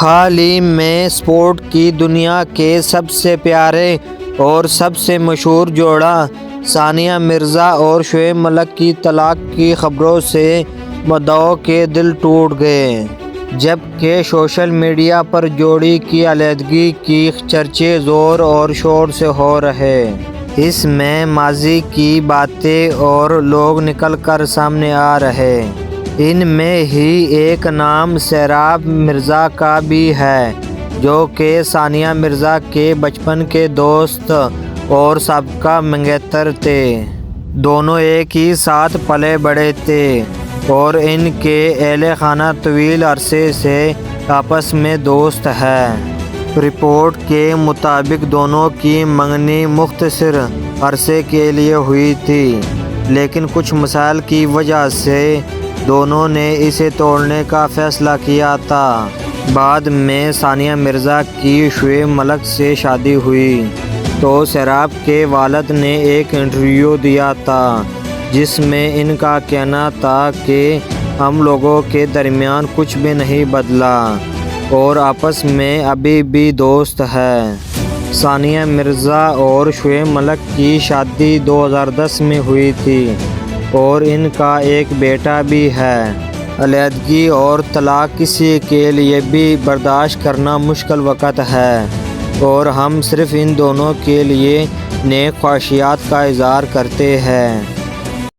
حال ہی میں سپورٹ کی دنیا کے سب سے پیارے اور سب سے مشہور جوڑا ثانیہ مرزا اور شعیب ملک کی طلاق کی خبروں سے مدعوؤں کے دل ٹوٹ گئے، جبکہ سوشل میڈیا پر جوڑی کی علیحدگی کی چرچے زور اور شور سے ہو رہے۔ اس میں ماضی کی باتیں اور لوگ نکل کر سامنے آ رہے۔ ان میں ہی ایک نام سیراب مرزا کا بھی ہے، جو کہ ثانیہ مرزا کے بچپن کے دوست اور سابقہ منگیتر تھے۔ دونوں ایک ہی ساتھ پلے بڑھے تھے اور ان کے اہل خانہ طویل عرصے سے آپس میں دوست ہیں۔ رپورٹ کے مطابق دونوں کی منگنی مختصر عرصے کے لیے ہوئی تھی، لیکن کچھ مسائل کی وجہ سے دونوں نے اسے توڑنے کا فیصلہ کیا تھا۔ بعد میں ثانیہ مرزا کی شعیب ملک سے شادی ہوئی تو سیراب کے والد نے ایک انٹرویو دیا تھا، جس میں ان کا کہنا تھا کہ ہم لوگوں کے درمیان کچھ بھی نہیں بدلا اور آپس میں ابھی بھی دوست ہیں۔ ثانیہ مرزا اور شعیب ملک کی شادی 2010 میں ہوئی تھی اور ان کا ایک بیٹا بھی ہے۔ علیحدگی اور طلاق کسی کے لیے بھی برداشت کرنا مشکل وقت ہے اور ہم صرف ان دونوں کے لیے نیک خواہشات کا اظہار کرتے ہیں۔